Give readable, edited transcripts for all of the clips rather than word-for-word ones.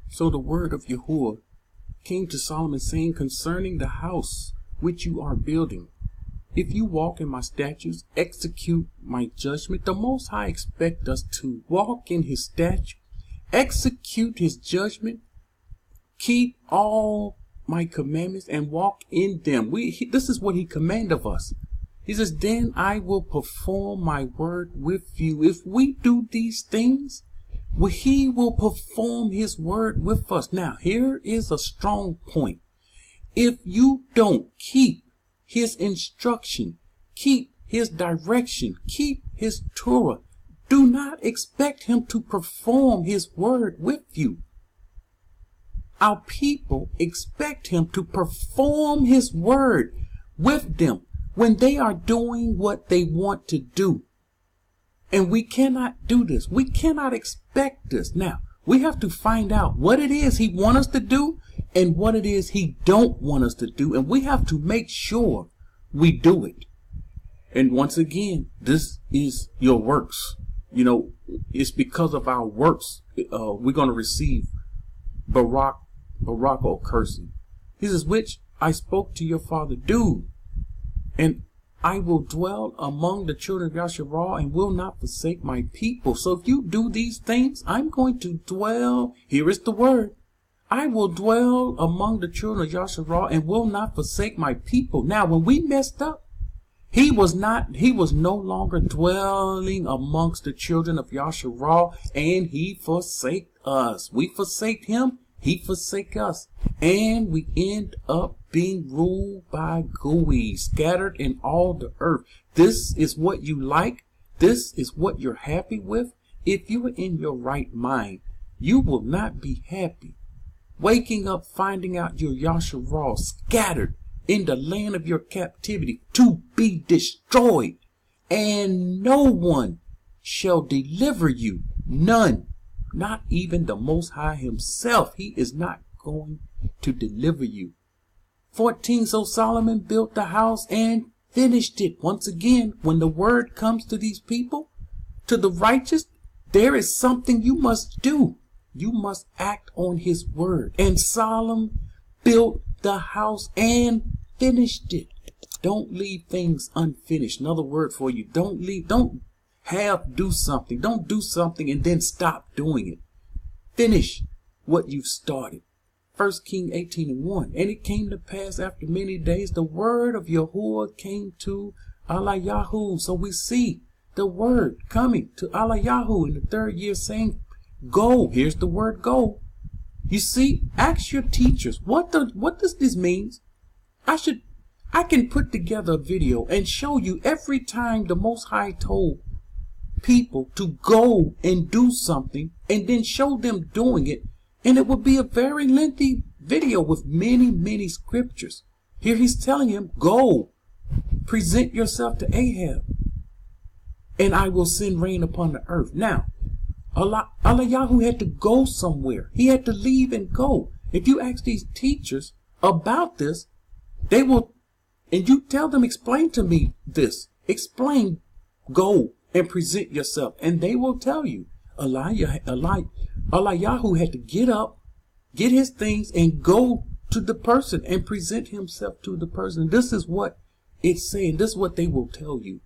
So the word of Yahuah came to Solomon, saying concerning the house which you are building, if you walk in my statutes, execute my judgment. The Most High expect us to walk in his statute, execute his judgment, keep all my commandments and walk in them. This is what he commanded of us. He says, then I will perform my word with you. If we do these things, he will perform his word with us. Now, here is a strong point. If you don't keep his instruction, keep his direction, keep his Torah, do not expect him to perform his word with you. Our people expect him to perform his word with them when they are doing what they want to do. And we cannot do this. We cannot expect this. Now, we have to find out what it is he wants us to do and what it is he don't want us to do. And we have to make sure we do it. And once again, this is your works. You know, it's because of our works we're going to receive Barak or cursing. He says, which I spoke to your father, do. And I will dwell among the children of Yasharah and will not forsake my people. So if you do these things, I'm going to dwell. Here is the word. I will dwell among the children of Yasharah and will not forsake my people. Now, when we messed up, he was no longer dwelling amongst the children of Yasharah, and he forsake us. We forsake him. He forsake us, and we end up being ruled by Gui, scattered in all the earth. This is what you like. This is what you're happy with. If you are in your right mind, you will not be happy waking up, finding out your Yasharah scattered in the land of your captivity to be destroyed, and no one shall deliver you. None. Not even the Most High himself. He is not going to deliver you. 14. So Solomon built the house and finished it. Once again, when the word comes to these people, to the righteous, there is something you must do. You must act on his word. And Solomon built the house and finished it. Don't leave things unfinished. Another word for you. Don't do something. Don't do something and then stop doing it. Finish what you've started. 1 Kings 18:1. And it came to pass after many days, the word of Yahuah came to Eliyahu. So we see the word coming to Eliyahu in the 3rd year, saying, go. Here's the word go. You see, ask your teachers, what does this mean? I can put together a video and show you every time the Most High told people to go and do something and then show them doing it, and it would be a very lengthy video with many scriptures. Here he's telling him, go, present yourself to Ahab, and I will send rain upon the earth. Now, Eliyahu had to go somewhere. He had to leave and go. If you ask these teachers about this, they will, and you tell them, explain to me this. Explain, go and present yourself. And they will tell you. Eliyahu had to get up, get his things, and go to the person and present himself to the person. This is what it's saying. This is what they will tell you.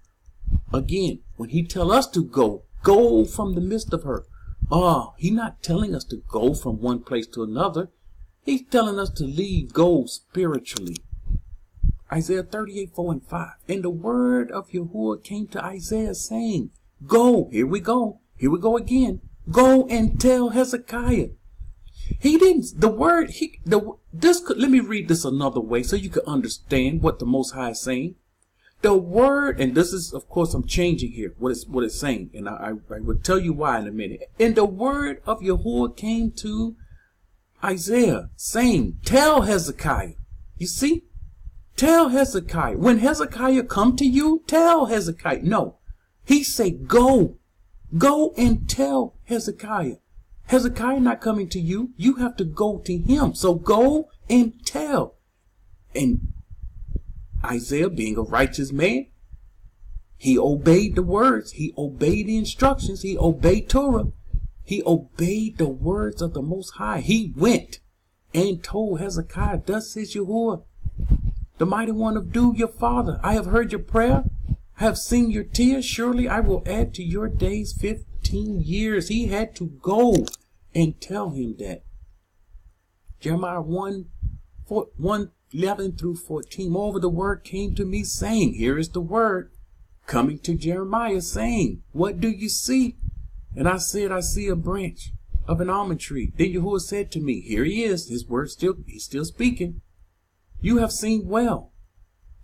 Again, when he tell us to go from the midst of her. He's not telling us to go from one place to another. He's telling us to leave, go spiritually. Isaiah 38:4-5. And the word of Yahuah came to Isaiah, saying, go. Here we go. Here we go again. Go and tell Hezekiah. Let me read this another way so you can understand what the Most High is saying. The word, and this is, of course, I'm changing here what it's saying, and I will tell you why in a minute. And the word of Yahuah came to Isaiah, saying, tell Hezekiah. You see? Tell Hezekiah. When Hezekiah come to you, tell Hezekiah. No. He say, go. Go and tell Hezekiah. Hezekiah not coming to you. You have to go to him. So go and tell. And Isaiah, being a righteous man, he obeyed the words. He obeyed the instructions. He obeyed Torah. He obeyed the words of the Most High. He went and told Hezekiah, thus says Yahuwah, the mighty one of Du, your father, I have heard your prayer, I have seen your tears. Surely I will add to your days 15 years. He had to go and tell him that. Jeremiah 11 through 14. Moreover, the word came to me saying, here is the word coming to Jeremiah saying, what do you see? And I said, I see a branch of an almond tree. Then Yahuwah said to me, here he is. His word he's still speaking. You have seen well,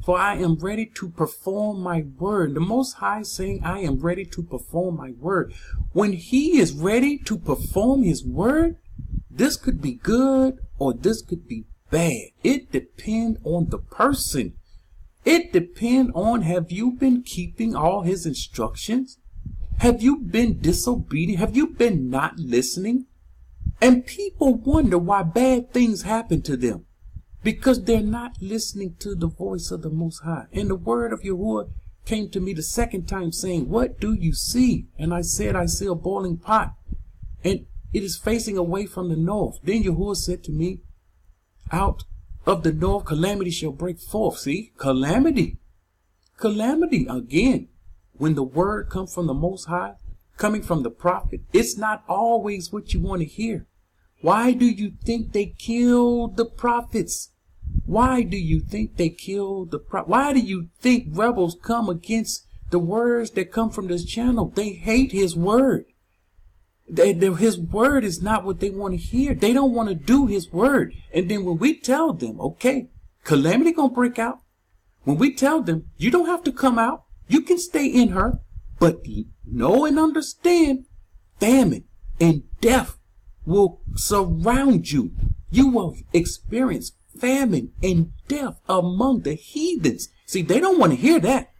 for I am ready to perform my word. The Most High saying, I am ready to perform my word. When he is ready to perform his word, this could be good or this could be bad. It depends on the person. It depends on, have you been keeping all his instructions? Have you been disobedient? Have you been not listening? And people wonder why bad things happen to them, because they're not listening to the voice of the Most High. And the word of Yahuwah came to me the second time saying, what do you see? And I said, I see a boiling pot, and it is facing away from the north. Then Yahuwah said to me, out of the north calamity shall break forth. See, calamity again. When the word comes from the Most High, coming from the prophet, it's not always what you want to hear. Why do you think they killed the prophets? Why do you think they killed the prophets? Why do you think rebels come against the words that come from this channel? They hate his word. His word is not what they want to hear. They don't want to do his word. And then when we tell them, okay, calamity gonna break out. When we tell them, you don't have to come out. You can stay in her, but know and understand, famine and death will surround you. You will experience famine and death among the heathens. See, they don't want to hear that.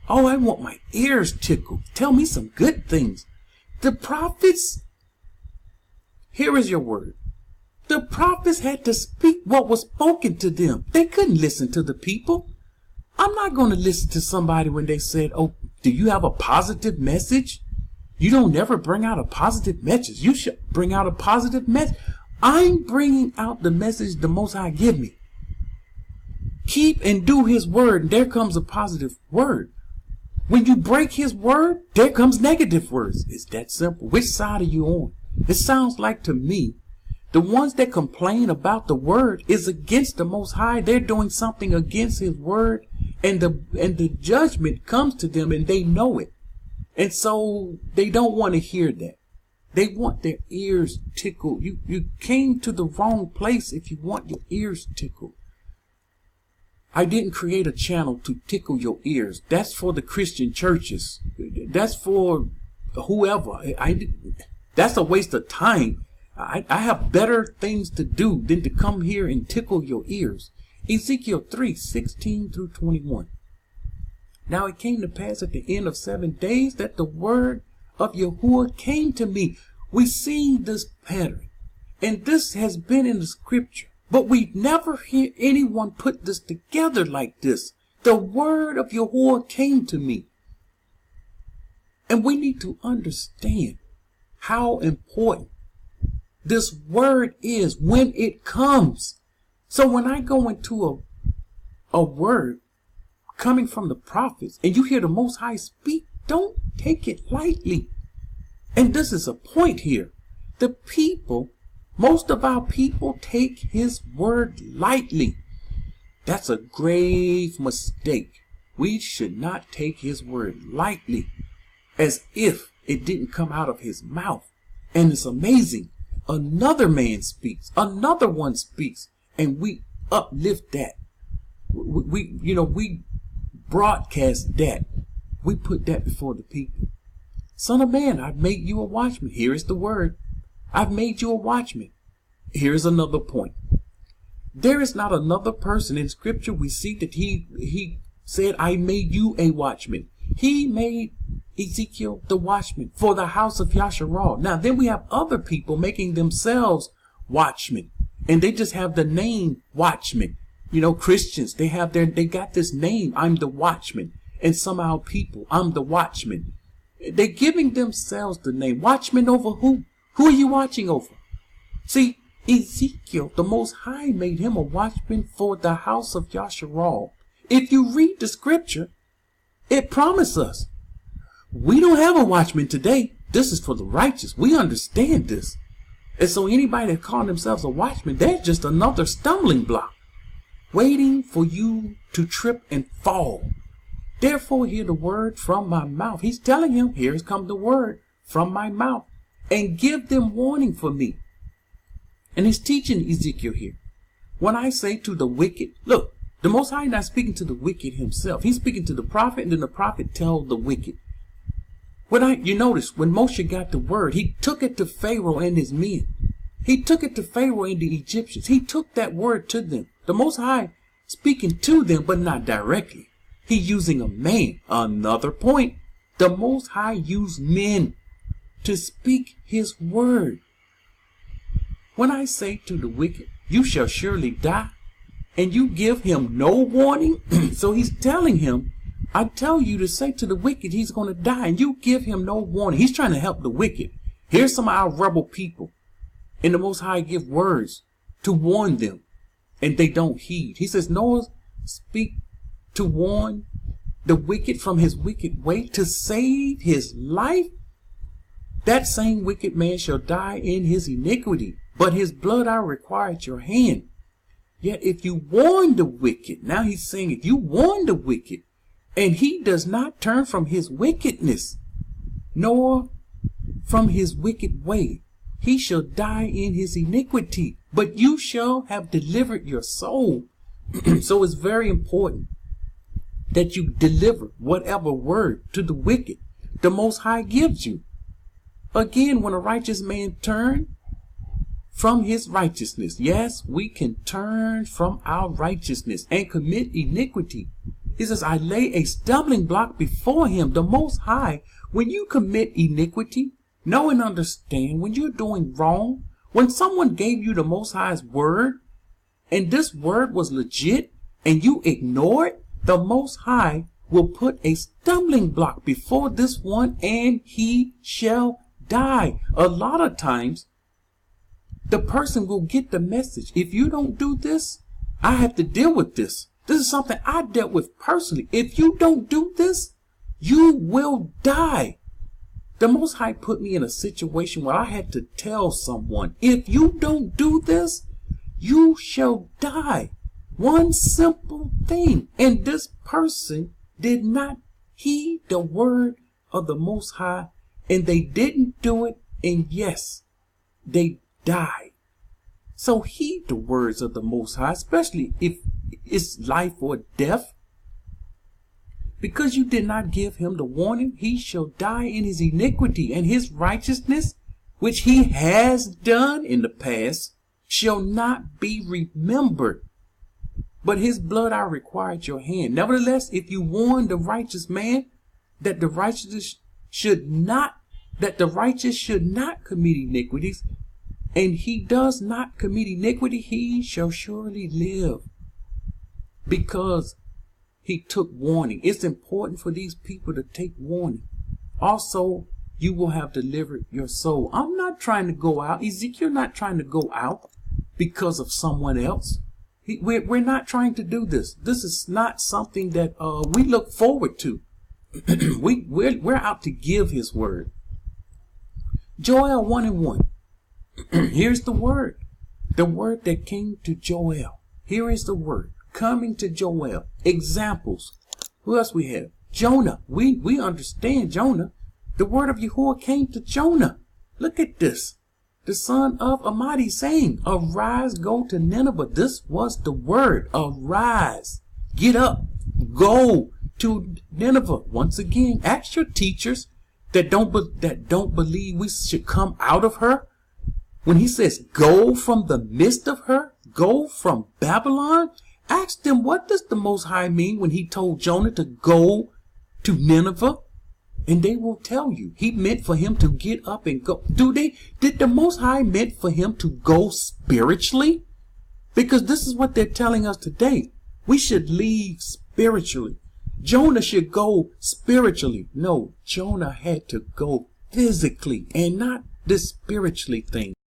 Oh, I want my ears tickled. Tell me some good things. The prophets, here is your word. The prophets had to speak what was spoken to them. They couldn't listen to the people. I'm not going to listen to somebody when they said, oh, do you have a positive message? You don't never bring out a positive message. You should bring out a positive message. I'm bringing out the message the Most High give me. Keep and do his word, and there comes a positive word. When you break his word, there comes negative words. It's that simple. Which side are you on? It sounds like to me, the ones that complain about the word is against the Most High. They're doing something against his word, and the judgment comes to them, and they know it. And so they don't want to hear that. They want their ears tickled. You came to the wrong place if you want your ears tickled. I didn't create a channel to tickle your ears. That's for the Christian churches. That's for whoever. That's a waste of time. I have better things to do than to come here and tickle your ears. Ezekiel 3:16 through 21. Now it came to pass at the end of 7 days that the word of Yahuwah came to me. We see this pattern, and this has been in the scripture, but we never hear anyone put this together like this. The word of Yahuwah came to me. And we need to understand how important this word is when it comes. So when I go into a word coming from the prophets and you hear the Most High speak, don't take it lightly. And this is a point here. The people, most of our people take his word lightly. That's a grave mistake. We should not take his word lightly, as if it didn't come out of his mouth. And it's amazing. Another man speaks, another one speaks, and we uplift that. We broadcast that. We put that before the people. Son of man, I've made you a watchman. Here is the word. I've made you a watchman. Here's another point. There is not another person in scripture we see that he said, I made you a watchman. He made Ezekiel the watchman for the house of Yasharal. Now then we have other people making themselves watchmen, and they just have the name watchman. Christians, they got this name, I'm the watchman. And somehow people, I'm the watchman. They're giving themselves the name. Watchman over who? Who are you watching over? See, Ezekiel, the Most High, made him a watchman for the house of Yasharal. If you read the scripture, it promised us. We don't have a watchman today. This is for the righteous. We understand this. And so anybody that calls themselves a watchman, they're just another stumbling block, waiting for you to trip and fall. Therefore, hear the word from my mouth. He's telling him, here's come the word from my mouth, and give them warning for me. And he's teaching Ezekiel here. When I say to the wicked, look, the Most High not speaking to the wicked himself. He's speaking to the prophet, and then the prophet tells the wicked. You notice when Moshe got the word, he took it to Pharaoh and his men. He took it to Pharaoh and the Egyptians. He took that word to them. The Most High speaking to them, but not directly. He using a man. Another point. The Most High used men to speak his word. When I say to the wicked, you shall surely die, and you give him no warning, so he's telling him, I tell you to say to the wicked he's going to die, and you give him no warning. He's trying to help the wicked. Here's some of our rebel people, and the Most High give words to warn them, and they don't heed. He says, Noah speak to warn the wicked from his wicked way, to save his life. That same wicked man shall die in his iniquity, but his blood I require at your hand. Yet if you warn the wicked, now he's saying, if you warn the wicked, and he does not turn from his wickedness, nor from his wicked way, he shall die in his iniquity, but you shall have delivered your soul. So it's very important that you deliver whatever word to the wicked the Most High gives you. Again, when a righteous man turns from his righteousness, yes, we can turn from our righteousness and commit iniquity. He says, I lay a stumbling block before him, the Most High. When you commit iniquity, know and understand when you're doing wrong, when someone gave you the Most High's word, and this word was legit, and you ignore it, the Most High will put a stumbling block before this one, and he shall die. A lot of times, the person will get the message. If you don't do this, I have to deal with this. This is something I dealt with personally. If you don't do this, you will die. The Most High put me in a situation where I had to tell someone, if you don't do this, you shall die. One simple thing. And this person did not heed the word of the Most High, and they didn't do it, and yes, they died. So heed the words of the Most High, especially if it's life or death. Because you did not give him the warning, he shall die in his iniquity, and his righteousness, which he has done in the past, shall not be remembered. But his blood I require at your hand. Nevertheless, if you warn the righteous man that the righteous should not commit iniquities, and he does not commit iniquity, he shall surely live, because he took warning. It's important for these people to take warning. Also, you will have delivered your soul. I'm not trying to go out. Ezekiel not trying to go out because of someone else. We're not trying to do this. This is not something that we look forward to. We're out to give his word. Joel 1:1. Here's the word that came to Joel. Here is the word coming to Joel. Examples. Who else we have? Jonah. We understand Jonah. The word of Yahuah came to Jonah. Look at this. The son of Amittai saying, arise, go to Nineveh. This was the word. Arise. Get up. Go to Nineveh. Once again, ask your teachers that don't believe we should come out of her. When he says, go from the midst of her, go from Babylon, ask them, what does the Most High mean when he told Jonah to go to Nineveh? And they will tell you, he meant for him to get up and go. Did the Most High meant for him to go spiritually? Because this is what they're telling us today. We should leave spiritually. Jonah should go spiritually. No, Jonah had to go physically, and not this spiritually thing.